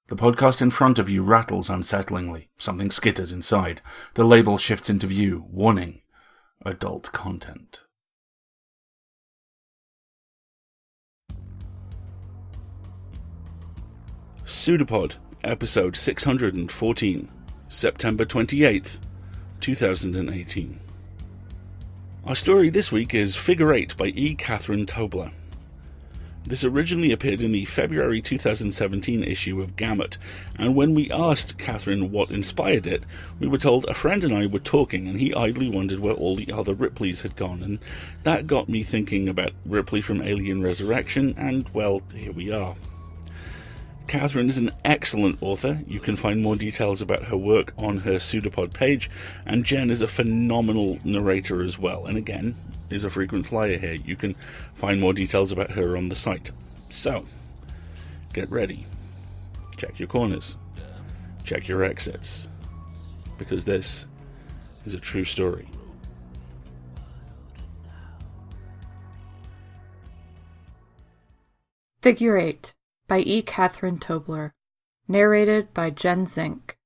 The podcast in front of you rattles unsettlingly. Something skitters inside. The label shifts into view. Warning: adult content. PseudoPod, episode 614, September 28th, 2018. Our story this week is Figure 8 by E. Catherine Tobler. This originally appeared in the February 2017 issue of Gamut, and when we asked Catherine what inspired it, we were told a friend and I were talking and he idly wondered where all the other Ripleys had gone, and that got me thinking about Ripley from Alien Resurrection, and well, here we are. Catherine is an excellent author. You can find more details about her work on her PseudoPod page, and Jen is a phenomenal narrator as well, and again, is a frequent flyer here. You can find more details about her on the site. So, get ready. Check your corners. Check your exits. Because this is a true story. Figure 8 by E. Catherine Tobler. Narrated by Jen Zink.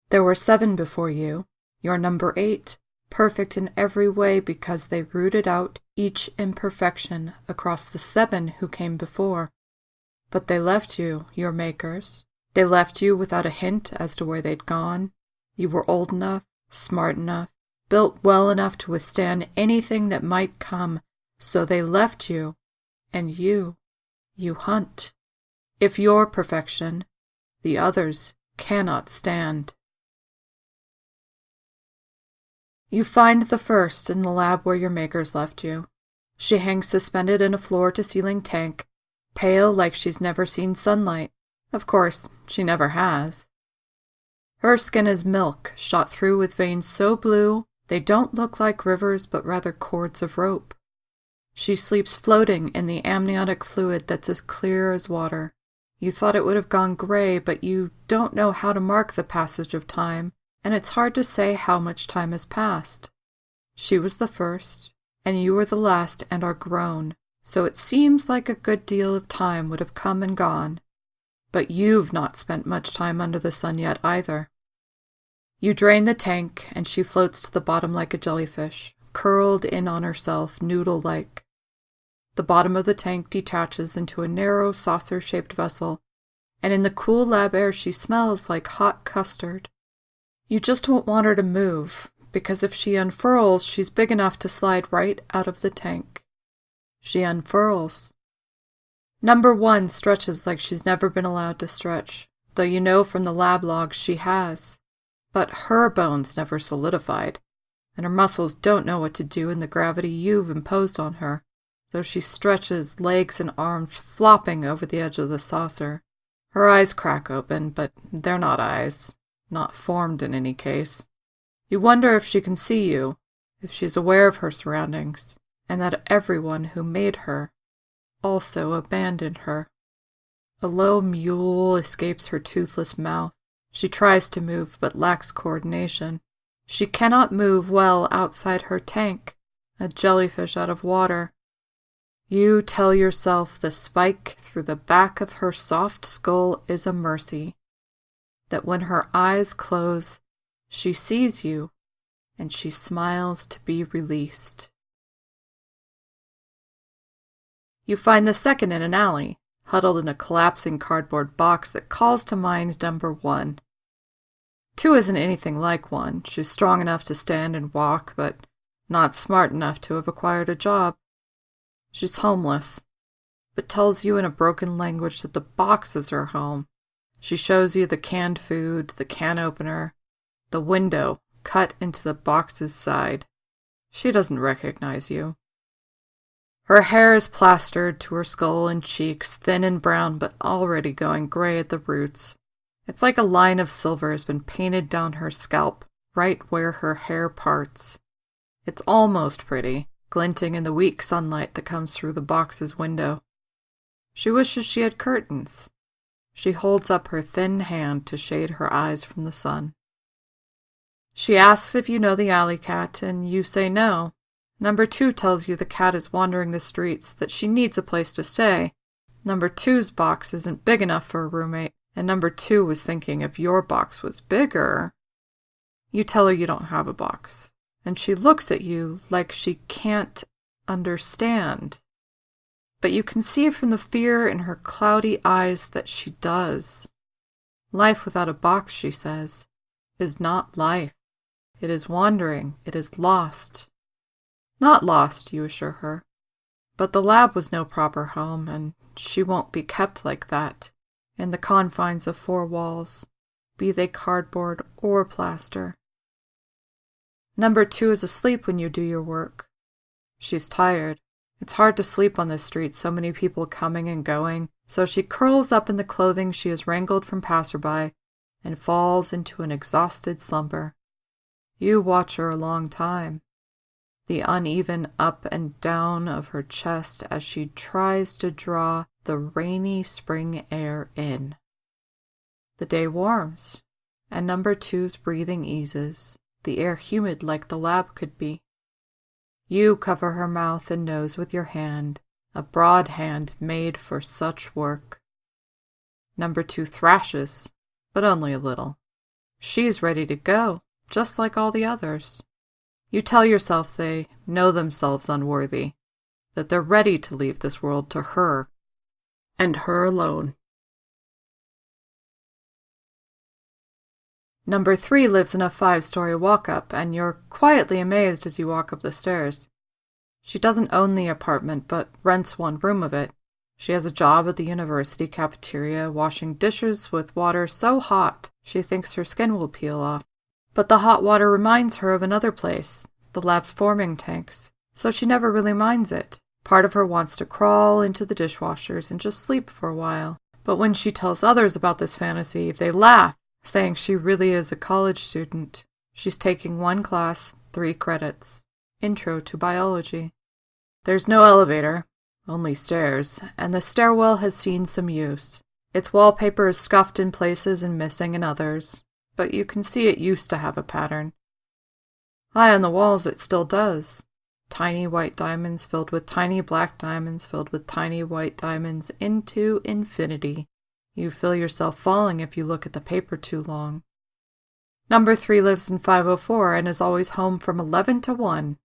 There were 7 before you. Your number 8, perfect in every way because they rooted out each imperfection across the 7 who came before. But they left you, your makers. They left you without a hint as to where they'd gone. You were old enough, smart enough, built well enough to withstand anything that might come, so they left you, and you hunt. If you're perfection, the others cannot stand. You find the first in the lab where your makers left you. She hangs suspended in a floor-to-ceiling tank, pale like she's never seen sunlight. Of course, she never has. Her skin is milk, shot through with veins so blue they don't look like rivers but rather cords of rope. She sleeps floating in the amniotic fluid that's as clear as water. You thought it would have gone gray, but you don't know how to mark the passage of time, and it's hard to say how much time has passed. She was the first, and you were the last and are grown, so it seems like a good deal of time would have come and gone. But you've not spent much time under the sun yet either. You drain the tank, and she floats to the bottom like a jellyfish, curled in on herself, noodle-like. The bottom of the tank detaches into a narrow, saucer-shaped vessel, and in the cool lab air she smells like hot custard. You just won't want her to move, because if she unfurls, she's big enough to slide right out of the tank. She unfurls. Number 1 stretches like she's never been allowed to stretch, though you know from the lab logs she has. But her bones never solidified, and her muscles don't know what to do in the gravity you've imposed on her, though she stretches, legs and arms flopping over the edge of the saucer. Her eyes crack open, but they're not eyes. Not formed in any case. You wonder if she can see you, if she's aware of her surroundings, and that everyone who made her also abandoned her. A low mewl escapes her toothless mouth. She tries to move, but lacks coordination. She cannot move well outside her tank, a jellyfish out of water. You tell yourself the spike through the back of her soft skull is a mercy. That when her eyes close, she sees you, and she smiles to be released. You find the second in an alley, huddled in a collapsing cardboard box that calls to mind number 1. 2 isn't anything like 1. She's strong enough to stand and walk, but not smart enough to have acquired a job. She's homeless, but tells you in a broken language that the box is her home. She shows you the canned food, the can opener, the window cut into the box's side. She doesn't recognize you. Her hair is plastered to her skull and cheeks, thin and brown but already going gray at the roots. It's like a line of silver has been painted down her scalp, right where her hair parts. It's almost pretty, glinting in the weak sunlight that comes through the box's window. She wishes she had curtains. She holds up her thin hand to shade her eyes from the sun. She asks if you know the alley cat, and you say no. Number 2 tells you the cat is wandering the streets, that she needs a place to stay, Number 2's box isn't big enough for a roommate, and number 2 was thinking if your box was bigger. You tell her you don't have a box, and she looks at you like she can't understand. But you can see from the fear in her cloudy eyes that she does. Life without a box, she says, is not life. It is wandering. It is lost. Not lost, you assure her. But the lab was no proper home, and she won't be kept like that, in the confines of 4 walls, be they cardboard or plaster. Number 2 is asleep when you do your work. She's tired. It's hard to sleep on this street, so many people coming and going, so she curls up in the clothing she has wrangled from passerby and falls into an exhausted slumber. You watch her a long time, the uneven up and down of her chest as she tries to draw the rainy spring air in. The day warms, and number 2's breathing eases, the air humid like the lab could be. You cover her mouth and nose with your hand, a broad hand made for such work. Number 2 thrashes, but only a little. She's ready to go, just like all the others. You tell yourself they know themselves unworthy, that they're ready to leave this world to her, and her alone. Number 3 lives in a 5-story walk-up, and you're quietly amazed as you walk up the stairs. She doesn't own the apartment, but rents 1 room of it. She has a job at the university cafeteria, washing dishes with water so hot she thinks her skin will peel off. But the hot water reminds her of another place, the lab's forming tanks, so she never really minds it. Part of her wants to crawl into the dishwashers and just sleep for a while. But when she tells others about this fantasy, they laugh, saying she really is a college student. She's taking 1 class, 3 credits. Intro to Biology. There's no elevator, only stairs, and the stairwell has seen some use. Its wallpaper is scuffed in places and missing in others, but you can see it used to have a pattern. High on the walls it still does. Tiny white diamonds filled with tiny black diamonds filled with tiny white diamonds into infinity. You feel yourself falling if you look at the paper too long. Number 3 lives in 504 and is always home from 11 to 1.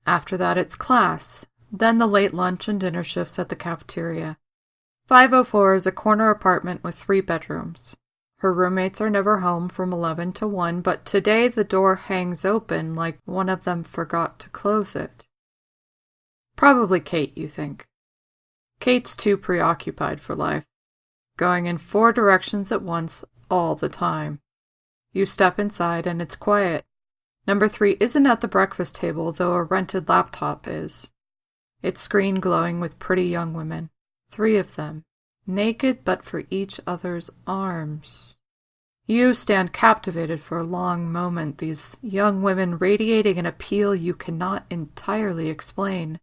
After that it's class, then the late lunch and dinner shifts at the cafeteria. 504 is a corner apartment with 3 bedrooms. Her roommates are never home from 11 to 1, but today the door hangs open like one of them forgot to close it. Probably Kate, you think. Kate's too preoccupied for life, going in 4 directions at once all the time. You step inside and it's quiet. Number 3 isn't at the breakfast table, though a rented laptop is. Its screen glowing with pretty young women, 3 of them, naked but for each other's arms. You stand captivated for a long moment, these young women radiating an appeal you cannot entirely explain.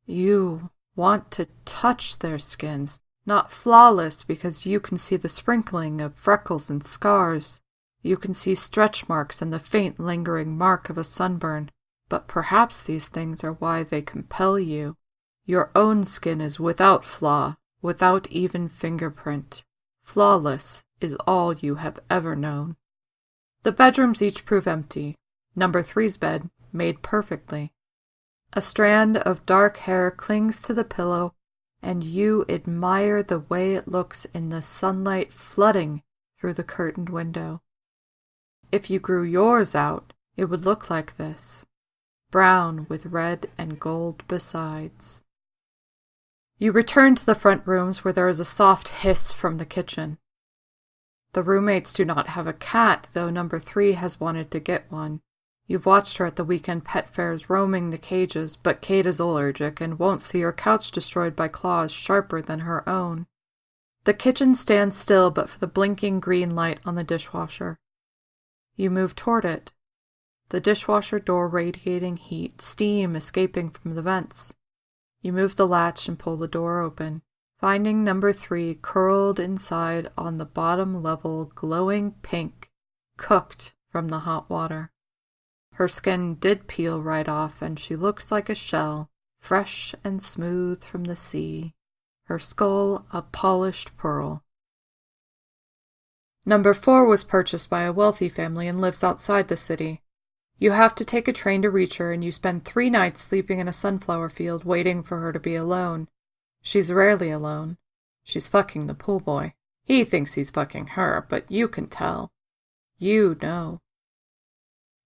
You want to touch their skins, not flawless because you can see the sprinkling of freckles and scars. You can see stretch marks and the faint lingering mark of a sunburn, but perhaps these things are why they compel you. Your own skin is without flaw, without even fingerprint. Flawless is all you have ever known. The bedrooms each prove empty. Number 3's bed, made perfectly. A strand of dark hair clings to the pillow, and you admire the way it looks in the sunlight flooding through the curtained window. If you grew yours out, it would look like this, brown with red and gold besides. You return to the front rooms where there is a soft hiss from the kitchen. The roommates do not have a cat, though number 3 has wanted to get one. You've watched her at the weekend pet fairs roaming the cages, but Kate is allergic and won't see her couch destroyed by claws sharper than her own. The kitchen stands still but for the blinking green light on the dishwasher. You move toward it, the dishwasher door radiating heat, steam escaping from the vents. You move the latch and pull the door open, finding number 3 curled inside on the bottom level, glowing pink, cooked from the hot water. Her skin did peel right off, and she looks like a shell, fresh and smooth from the sea. her skull a polished pearl. Number 4 was purchased by a wealthy family and lives outside the city. You have to take a train to reach her, and you spend 3 nights sleeping in a sunflower field waiting for her to be alone. She's rarely alone. She's fucking the pool boy. He thinks he's fucking her, but you can tell. You know.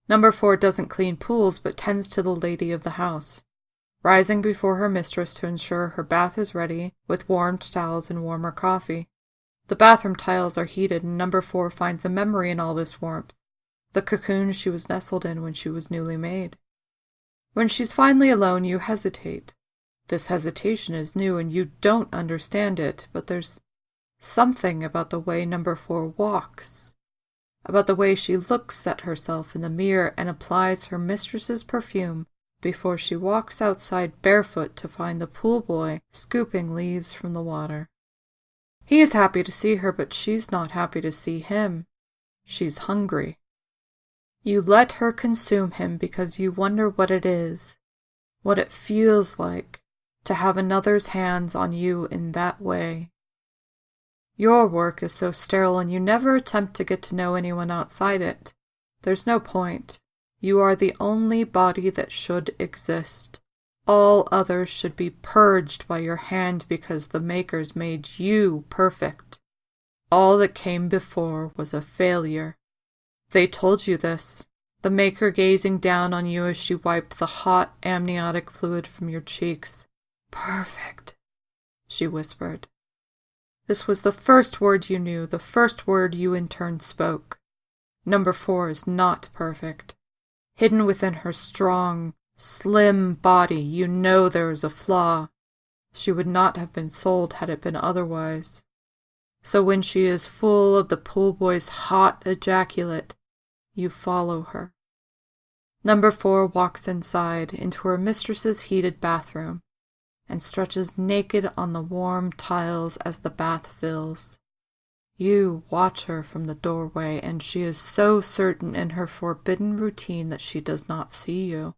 Number 4 doesn't clean pools, but tends to the lady of the house, rising before her mistress to ensure her bath is ready, with warmed towels and warmer coffee. The bathroom tiles are heated, and Number 4 finds a memory in all this warmth, the cocoon she was nestled in when she was newly made. When she's finally alone, you hesitate. This hesitation is new, and you don't understand it, but there's something about the way Number 4 walks, about the way she looks at herself in the mirror and applies her mistress's perfume before she walks outside barefoot to find the pool boy scooping leaves from the water. He is happy to see her, but she's not happy to see him. She's hungry. You let her consume him because you wonder what it is, what it feels like to have another's hands on you in that way. Your work is so sterile, and you never attempt to get to know anyone outside it. There's no point. You are the only body that should exist. All others should be purged by your hand because the makers made you perfect. All that came before was a failure. They told you this, the maker gazing down on you as she wiped the hot amniotic fluid from your cheeks. Perfect, she whispered. This was the first word you knew, the first word you in turn spoke. Number 4 is not perfect. Hidden within her strong, slim body, you know there is a flaw. She would not have been sold had it been otherwise. So when she is full of the pool boy's hot ejaculate, you follow her. Number 4 walks inside into her mistress's heated bathroom and stretches naked on the warm tiles as the bath fills. You watch her from the doorway, and she is so certain in her forbidden routine that she does not see you.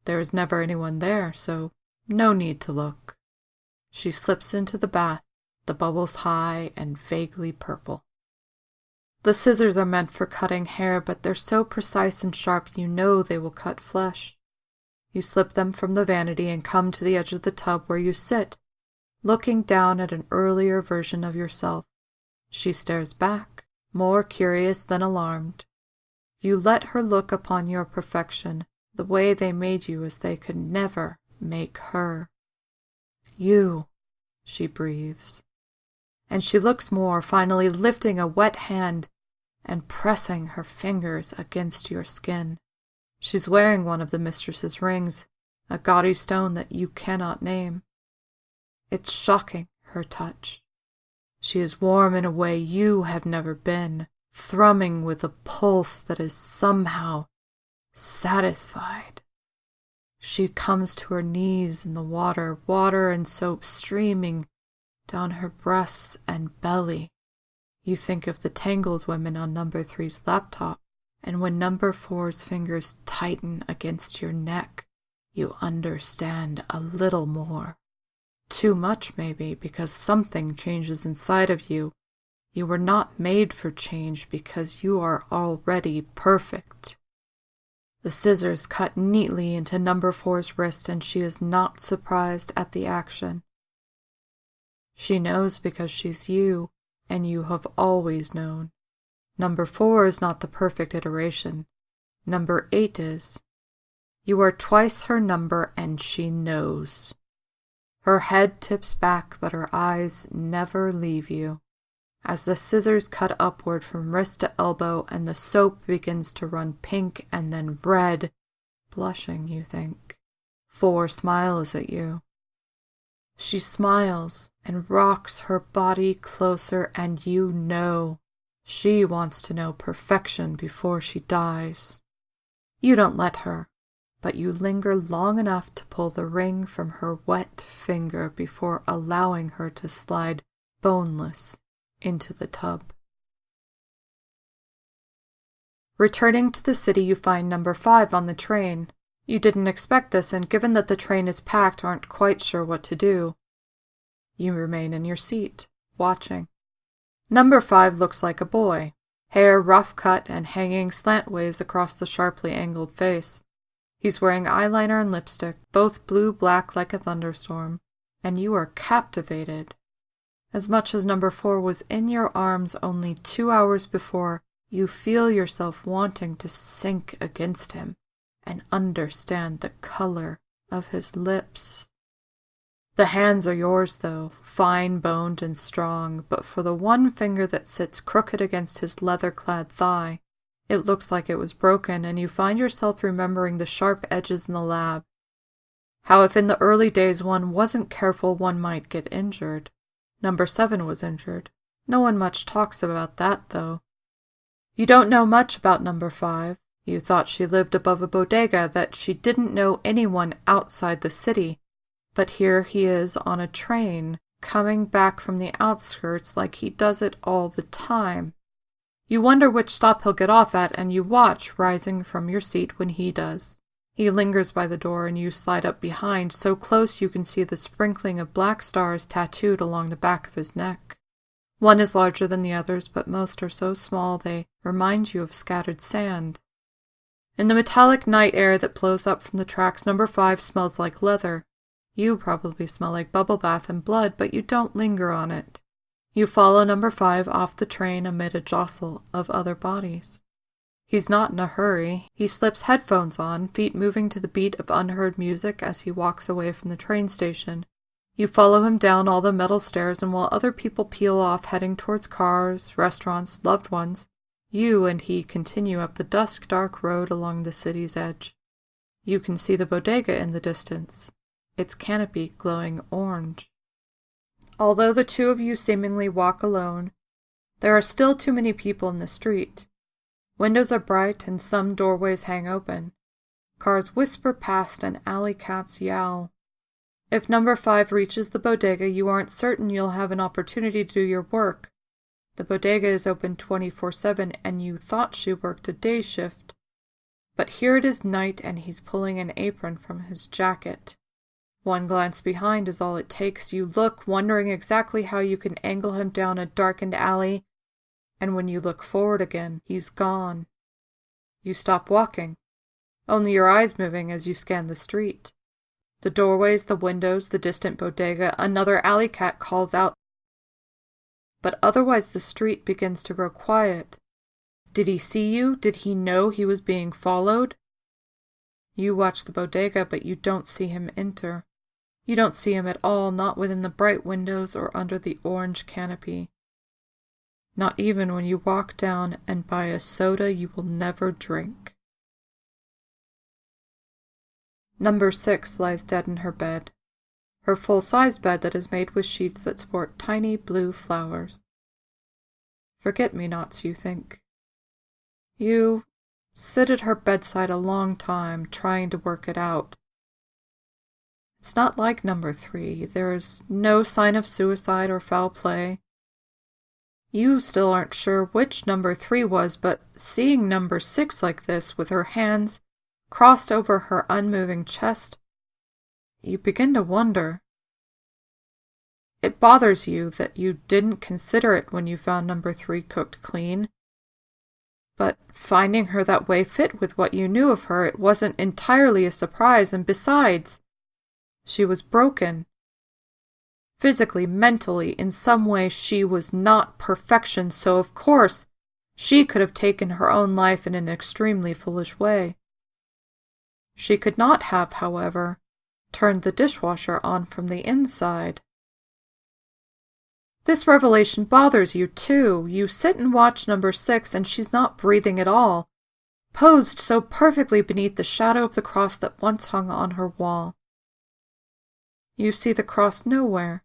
There is never anyone there, so no need to look. She slips into the bath, the bubbles high and vaguely purple. The scissors are meant for cutting hair, but they're so precise and sharp you know they will cut flesh. You slip them from the vanity and come to the edge of the tub where you sit, looking down at an earlier version of yourself. She stares back, more curious than alarmed. You let her look upon your perfection, the way they made you as they could never make her. You, she breathes. And she looks more, finally lifting a wet hand and pressing her fingers against your skin. She's wearing one of the mistress's rings, a gaudy stone that you cannot name. It's shocking, her touch. She is warm in a way you have never been, thrumming with a pulse that is somehow satisfied. She comes to her knees in the water, water and soap streaming down her breasts and belly. You think of the tangled women on Number 3's laptop, and when Number 4's fingers tighten against your neck, you understand a little more. Too much, maybe, because something changes inside of you. You were not made for change because you are already perfect. The scissors cut neatly into Number 4's wrist, and she is not surprised at the action. She knows because she's you, and you have always known. Number 4 is not the perfect iteration. Number 8 is. You are twice her number, and she knows. Her head tips back, but her eyes never leave you. As the scissors cut upward from wrist to elbow, and the soap begins to run pink and then red, blushing, you think. 4 smiles at you. She smiles and rocks her body closer, and you know. She wants to know perfection before she dies. You don't let her, but you linger long enough to pull the ring from her wet finger before allowing her to slide boneless into the tub. Returning to the city, you find Number 5 on the train. You didn't expect this, and given that the train is packed, aren't quite sure what to do. You remain in your seat, watching. Number 5 looks like a boy, hair rough cut and hanging slantways across the sharply angled face. He's wearing eyeliner and lipstick, both blue-black like a thunderstorm, and you are captivated. As much as number 4 was in your arms only 2 hours before, you feel yourself wanting to sink against him and understand the color of his lips. The hands are yours, though, fine-boned and strong, but for the one finger that sits crooked against his leather-clad thigh, it looks like it was broken, and you find yourself remembering the sharp edges in the lab. How if in the early days one wasn't careful, one might get injured. Number 7 was injured. No one much talks about that, though. You don't know much about number 5. You thought she lived above a bodega, that she didn't know anyone outside the city. But here he is on a train, coming back from the outskirts like he does it all the time. You wonder which stop he'll get off at, and you watch, rising from your seat when he does. He lingers by the door, and you slide up behind, so close you can see the sprinkling of black stars tattooed along the back of his neck. One is larger than the others, but most are so small they remind you of scattered sand. In the metallic night air that blows up from the tracks, number 5 smells like leather. You probably smell like bubble bath and blood, but you don't linger on it. You follow number 5 off the train amid a jostle of other bodies. He's not in a hurry. He slips headphones on, feet moving to the beat of unheard music as he walks away from the train station. You follow him down all the metal stairs, and while other people peel off heading towards cars, restaurants, loved ones, you and he continue up the dusk-dark road along the city's edge. You can see the bodega in the distance, its canopy glowing orange. Although the two of you seemingly walk alone, there are still too many people in the street. Windows are bright and some doorways hang open. Cars whisper past and alley cats yowl. If number 5 reaches the bodega, you aren't certain you'll have an opportunity to do your work. The bodega is open 24/7, and you thought she worked a day shift. But here it is night, and he's pulling an apron from his jacket. One glance behind is all it takes. You look, wondering exactly how you can angle him down a darkened alley, and when you look forward again, he's gone. You stop walking, only your eyes moving as you scan the street. The doorways, the windows, the distant bodega, another alley cat calls out. But otherwise the street begins to grow quiet. Did he see you? Did he know he was being followed? You watch the bodega, but you don't see him enter. You don't see him at all, not within the bright windows or under the orange canopy. Not even when you walk down and buy a soda you will never drink. Number 6 lies dead in her bed. Her full-size bed that is made with sheets that sport tiny blue flowers. Forget-me-nots, you think. You sit at her bedside a long time, trying to work it out. It's not like number 3. There is no sign of suicide or foul play. You still aren't sure which number 3 was, but seeing number 6 like this, with her hands crossed over her unmoving chest, you begin to wonder. It bothers you that you didn't consider it when you found number 3 cooked clean. But finding her that way fit with what you knew of her, it wasn't entirely a surprise, and besides, she was broken. Physically, mentally, in some way she was not perfection, so of course she could have taken her own life in an extremely foolish way. She could not have, however, turned the dishwasher on from the inside. This revelation bothers you, too. You sit and watch number 6, and she's not breathing at all, posed so perfectly beneath the shadow of the cross that once hung on her wall. You see the cross nowhere.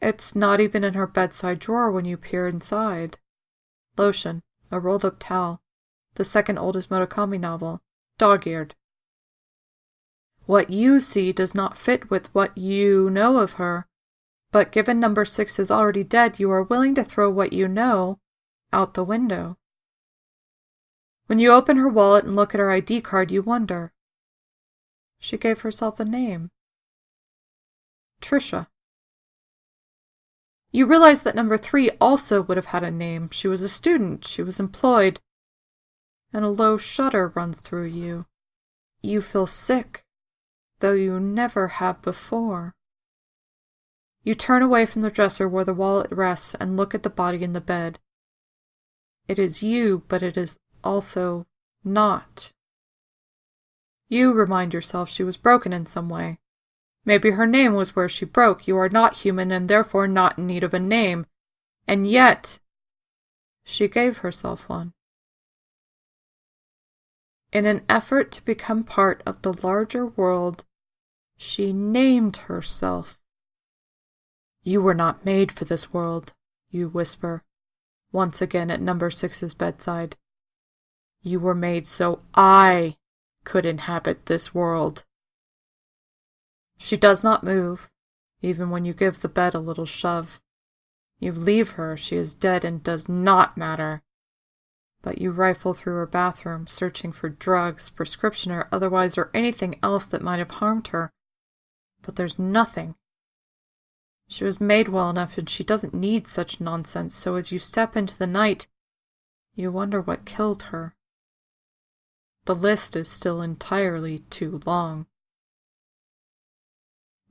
It's not even in her bedside drawer when you peer inside. Lotion, a rolled-up towel, the second oldest Murakami novel, dog-eared. What you see does not fit with what you know of her, but given number 6 is already dead, you are willing to throw what you know out the window. When you open her wallet and look at her ID card, you wonder. She gave herself a name. Trisha. You realize that number 3 also would have had a name. She was a student. She was employed. And a low shudder runs through you. You feel sick, though you never have before. You turn away from the dresser where the wallet rests and look at the body in the bed. It is you, but it is also not. You remind yourself she was broken in some way. Maybe her name was where she broke. You are not human and therefore not in need of a name. And yet, she gave herself one. In an effort to become part of the larger world, she named herself. You were not made for this world, you whisper, once again at number 6's bedside. You were made so I could inhabit this world. She does not move, even when you give the bed a little shove. You leave her, she is dead and does not matter. But you rifle through her bathroom, searching for drugs, prescription or otherwise, or anything else that might have harmed her. But there's nothing. She was made well enough and she doesn't need such nonsense, so as you step into the night, you wonder what killed her. The list is still entirely too long.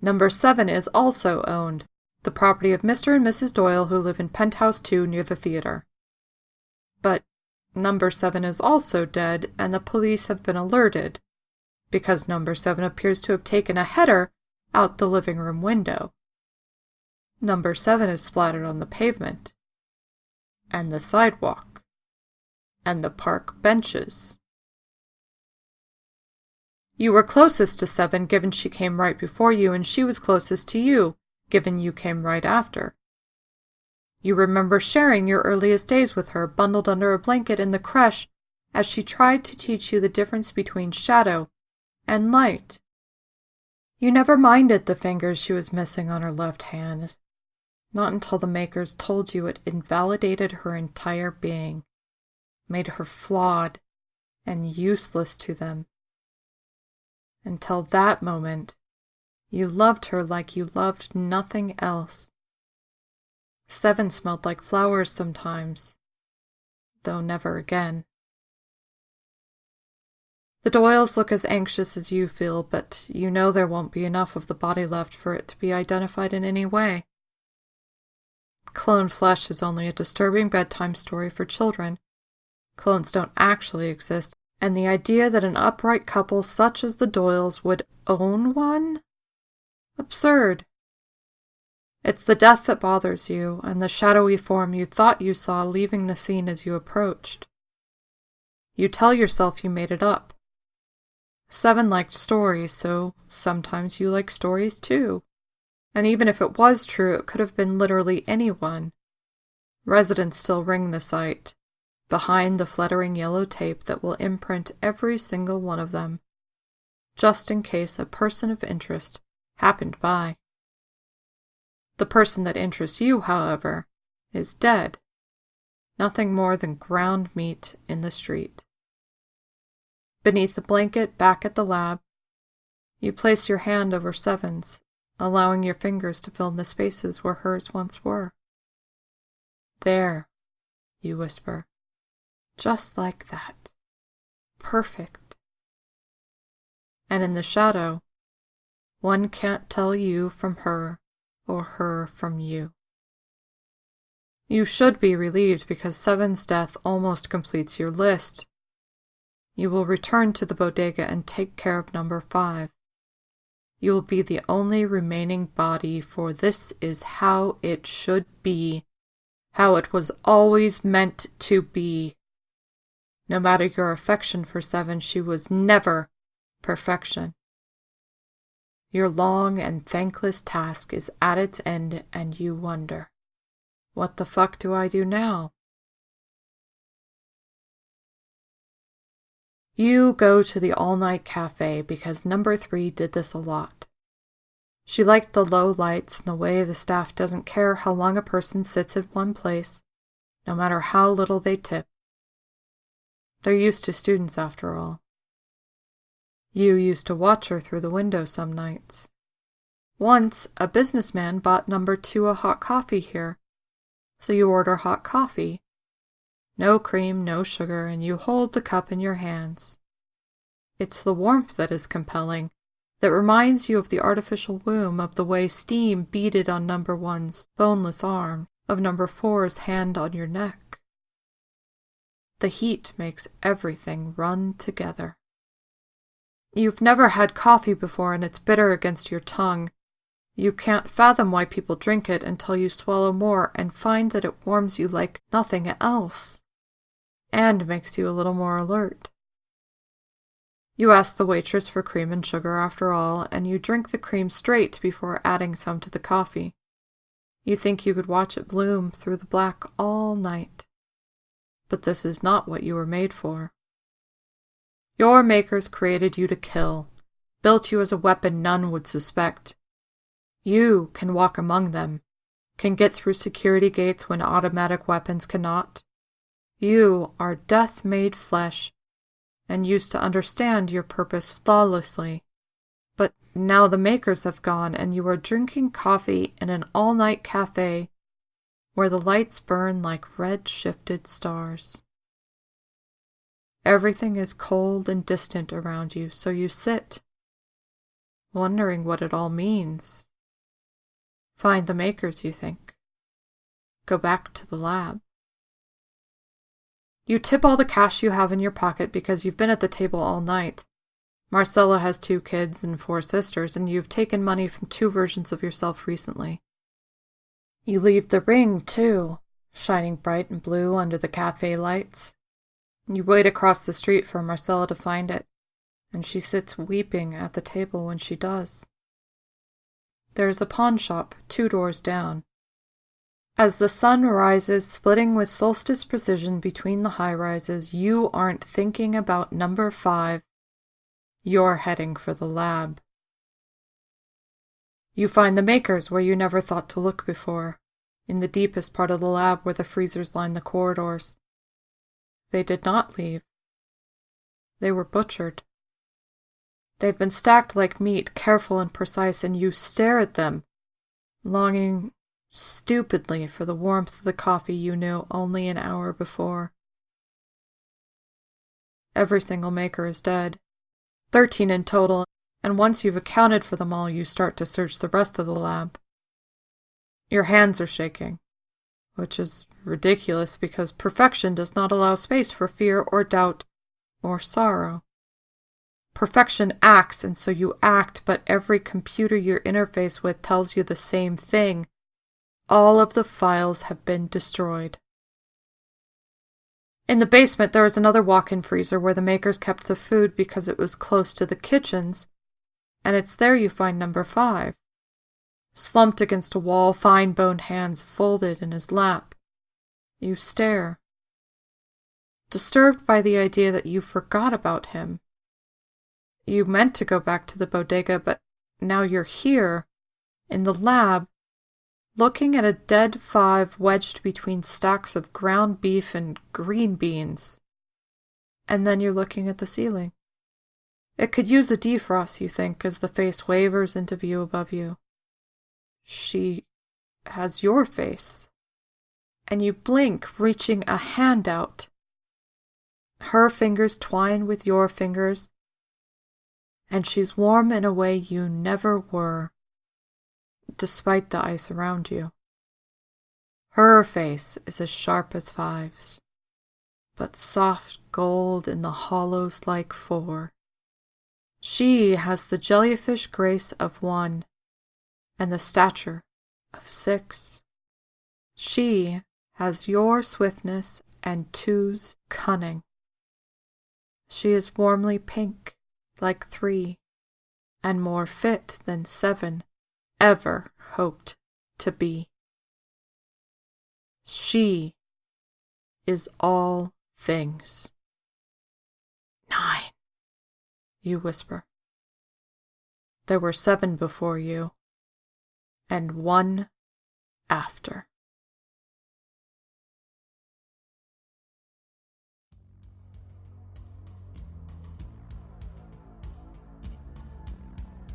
Number 7 is also owned, the property of Mr. and Mrs. Doyle who live in Penthouse 2 near the theater. But number 7 is also dead and the police have been alerted, because number 7 appears to have taken a header out the living room window. Number 7 is splattered on the pavement, and the sidewalk, and the park benches. You were closest to 7, given she came right before you, and she was closest to you, given you came right after. You remember sharing your earliest days with her, bundled under a blanket in the creche, as she tried to teach you the difference between shadow and light. You never minded the fingers she was missing on her left hand, not until the makers told you it invalidated her entire being, made her flawed and useless to them. Until that moment, you loved her like you loved nothing else. 7 smelled like flowers sometimes, though never again. The Doyles look as anxious as you feel, but you know there won't be enough of the body left for it to be identified in any way. Clone flesh is only a disturbing bedtime story for children. Clones don't actually exist, and the idea that an upright couple such as the Doyles would own one? Absurd. It's the death that bothers you, and the shadowy form you thought you saw leaving the scene as you approached. You tell yourself you made it up. 7 liked stories, so sometimes you like stories too. And even if it was true, it could have been literally anyone. Residents still ring the site, behind the fluttering yellow tape that will imprint every single one of them, just in case a person of interest happened by. The person that interests you, however, is dead. Nothing more than ground meat in the street. Beneath the blanket back at the lab, you place your hand over 7's, allowing your fingers to fill in the spaces where hers once were. There, you whisper. Just like that. Perfect. And in the shadow, one can't tell you from her or her from you. You should be relieved because 7's death almost completes your list. You will return to the bodega and take care of number 5. You will be the only remaining body, for this is how it should be, how it was always meant to be. No matter your affection for 7, she was never perfection. Your long and thankless task is at its end, and you wonder, what the fuck do I do now? You go to the all-night cafe because number 3 did this a lot. She liked the low lights and the way the staff doesn't care how long a person sits in one place, no matter how little they tip. They're used to students after all. You used to watch her through the window some nights. Once, a businessman bought number 2 a hot coffee here. So you order hot coffee. No cream, no sugar, and you hold the cup in your hands. It's the warmth that is compelling, that reminds you of the artificial womb, of the way steam beaded on number 1's boneless arm, of number 4's hand on your neck. The heat makes everything run together. You've never had coffee before and it's bitter against your tongue. You can't fathom why people drink it until you swallow more and find that it warms you like nothing else, and makes you a little more alert. You ask the waitress for cream and sugar after all, and you drink the cream straight before adding some to the coffee. You think you could watch it bloom through the black all night. But this is not what you were made for. Your makers created you to kill, built you as a weapon none would suspect. You can walk among them, can get through security gates when automatic weapons cannot. You are death made flesh, and used to understand your purpose flawlessly. But now the makers have gone, and you are drinking coffee in an all-night cafe where the lights burn like red-shifted stars. Everything is cold and distant around you, so you sit, wondering what it all means. Find the makers, you think. Go back to the lab. You tip all the cash you have in your pocket because you've been at the table all night. Marcella has 2 kids and 4 sisters, and you've taken money from 2 versions of yourself recently. You leave the ring, too, shining bright and blue under the cafe lights. You wait across the street for Marcella to find it, and she sits weeping at the table when she does. There is a pawn shop 2 doors down. As the sun rises, splitting with solstice precision between the high-rises, you aren't thinking about number 5. You're heading for the lab. You find the makers where you never thought to look before, in the deepest part of the lab where the freezers line the corridors. They did not leave. They were butchered. They've been stacked like meat, careful and precise, and you stare at them, longing stupidly for the warmth of the coffee you knew only an hour before. Every single maker is dead. 13 in total, and once you've accounted for them all, you start to search the rest of the lab. Your hands are shaking, which is ridiculous because perfection does not allow space for fear or doubt or sorrow. Perfection acts, and so you act, but every computer you interface with tells you the same thing. All of the files have been destroyed. In the basement, there is another walk-in freezer where the makers kept the food because it was close to the kitchens, and it's there you find number 5. Slumped against a wall, fine-boned hands folded in his lap. You stare, disturbed by the idea that you forgot about him. You meant to go back to the bodega, but now you're here, in the lab, looking at a dead 5 wedged between stacks of ground beef and green beans. And then you're looking at the ceiling. It could use a defrost, you think, as the face wavers into view above you. She has your face. And you blink, reaching a hand out. Her fingers twine with your fingers, and she's warm in a way you never were, despite the ice around you. Her face is as sharp as 5's, but soft gold in the hollows like 4. She has the jellyfish grace of 1, and the stature of 6. She has your swiftness and 2's cunning. She is warmly pink, like 3, and more fit than 7 ever hoped to be. She is all things. 9, you whisper. There were 7 before you, and 1 after.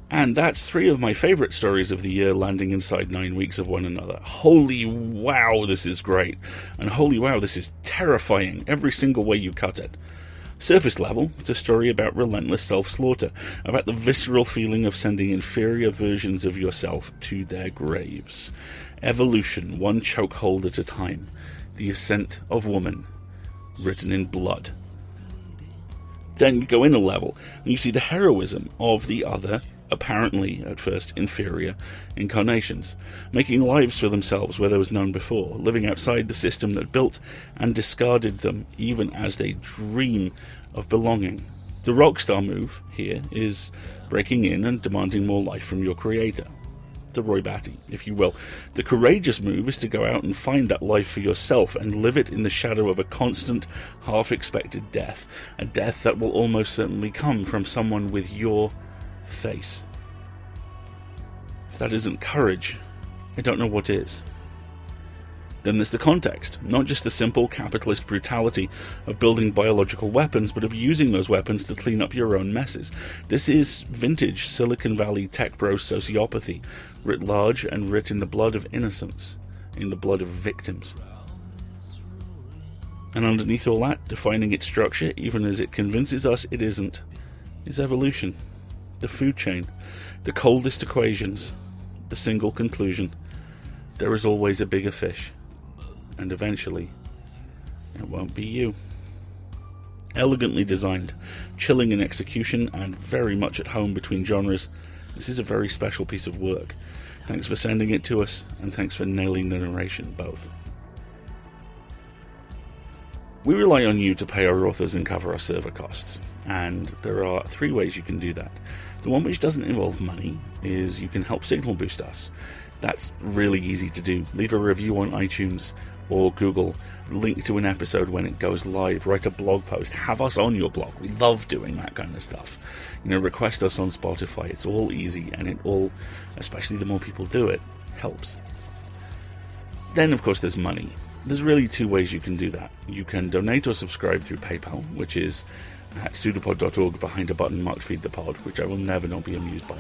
And that's 3 of my favourite stories of the year landing inside 9 weeks of one another. Holy wow, this is great. And holy wow, this is terrifying, every single way you cut it. Surface level, it's a story about relentless self-slaughter, about the visceral feeling of sending inferior versions of yourself to their graves. Evolution, one chokehold at a time. The ascent of woman, written in blood. Then you go in a level, and you see the heroism of the other, apparently, at first, inferior incarnations, making lives for themselves where there was none before, living outside the system that built and discarded them, even as they dream of belonging. The rockstar move here is breaking in and demanding more life from your creator. The Roy Batty, if you will. The courageous move is to go out and find that life for yourself and live it in the shadow of a constant, half-expected death, a death that will almost certainly come from someone with your face. If that isn't courage, I don't know what is. Then there's the context, not just the simple capitalist brutality of building biological weapons, but of using those weapons to clean up your own messes. This is vintage Silicon Valley tech bro sociopathy, writ large and writ in the blood of innocence, in the blood of victims. And underneath all that, defining its structure, even as it convinces us it isn't, is evolution. The food chain, the coldest equations, the single conclusion. There is always a bigger fish, and eventually it won't be you. Elegantly designed, chilling in execution, and very much at home between genres, this is a very special piece of work. Thanks for sending it to us, and thanks for nailing the narration, both. We rely on you to pay our authors and cover our server costs, and there are 3 ways you can do that. The one which doesn't involve money is you can help signal boost us. That's really easy to do. Leave a review on iTunes or Google, link to an episode when it goes live, write a blog post, have us on your blog. We love doing that kind of stuff. Request us on Spotify. It's all easy, and it all, especially the more people do it, helps. Then, of course, there's money. There's really 2 ways you can do that. You can donate or subscribe through PayPal, which is at pseudopod.org behind a button marked Feed the Pod, which I will never not be amused by.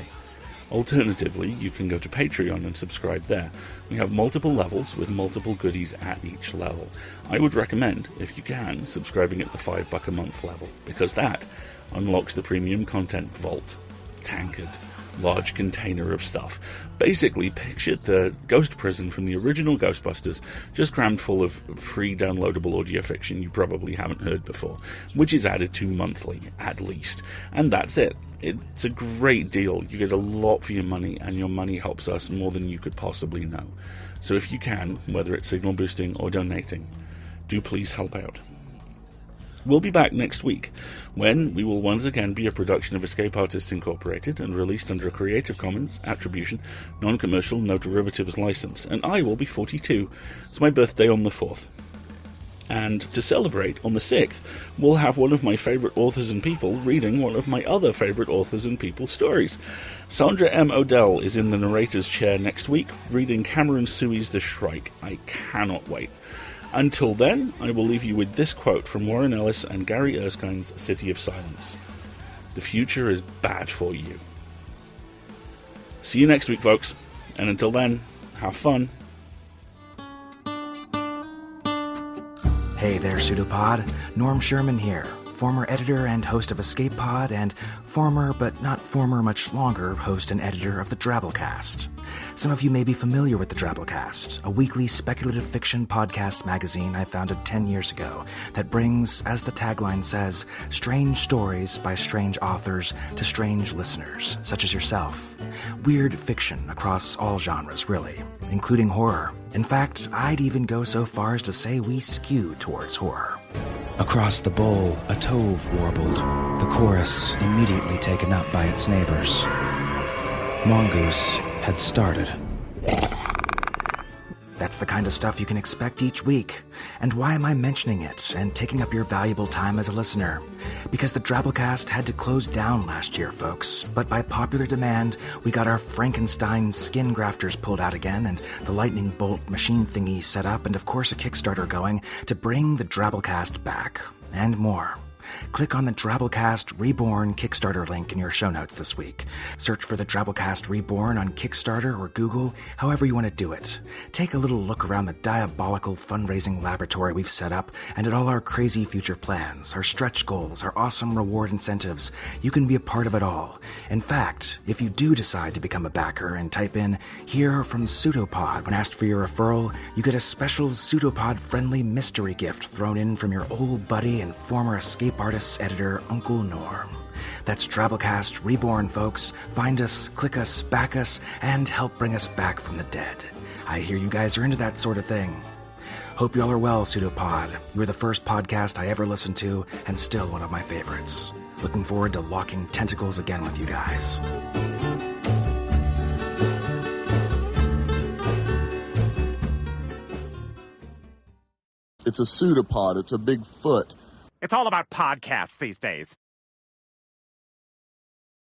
Alternatively, you can go to Patreon and subscribe there. We have multiple levels with multiple goodies at each level. I would recommend, if you can, subscribing at the $5 a month level, because that unlocks the premium content vault, tankard, large container of stuff. Basically, picture the ghost prison from the original Ghostbusters, just crammed full of free downloadable audio fiction you probably haven't heard before, which is added to monthly, at least. And that's it. It's a great deal. You get a lot for your money, and your money helps us more than you could possibly know. So if you can, whether it's signal boosting or donating, do please help out. We'll be back next week, when we will once again be a production of Escape Artists Incorporated and released under a Creative Commons Attribution, Non-Commercial, No Derivatives license, and I will be 42. It's my birthday on the 4th. And to celebrate, on the 6th, we'll have one of my favourite authors and people reading one of my other favourite authors and people's stories. Sandra M. Odell is in the narrator's chair next week, reading Cameron Suey's The Shrike. I cannot wait. Until then, I will leave you with this quote from Warren Ellis and Gary Erskine's City of Silence. The future is bad for you. See you next week, folks. And until then, have fun. Hey there, PseudoPod. Norm Sherman here, former editor and host of Escape Pod, and former, but not former much longer, host and editor of the Drabblecast. Some of you may be familiar with the Drabblecast, a weekly speculative fiction podcast magazine I founded 10 years ago that brings, as the tagline says, strange stories by strange authors to strange listeners, such as yourself. Weird fiction across all genres, really, including horror. In fact, I'd even go so far as to say we skew towards horror. Across the bowl, a tove warbled, the chorus immediately taken up by its neighbors. Mongoose had started. That's the kind of stuff you can expect each week. And why am I mentioning it and taking up your valuable time as a listener? Because the Drabblecast had to close down last year, folks. But by popular demand, we got our Frankenstein skin grafters pulled out again, and the lightning bolt machine thingy set up, and of course a Kickstarter going to bring the Drabblecast back. And more. Click on the Drabblecast Reborn Kickstarter link in your show notes this week. Search for the Drabblecast Reborn on Kickstarter or Google, however you want to do it. Take a little look around the diabolical fundraising laboratory we've set up and at all our crazy future plans, our stretch goals, our awesome reward incentives. You can be a part of it all. In fact, if you do decide to become a backer and type in "Here from PseudoPod" when asked for your referral, you get a special PseudoPod-friendly mystery gift thrown in from your old buddy and former escape artists editor, Uncle Norm. That's Drabblecast Reborn, folks. Find us, click us, back us, and help bring us back from the dead. I hear you guys are into that sort of thing. Hope y'all are well, PseudoPod. You were the first podcast I ever listened to, and still one of my favorites. Looking forward to locking tentacles again with you guys. It's a pseudopod. It's a big foot. It's all about podcasts these days.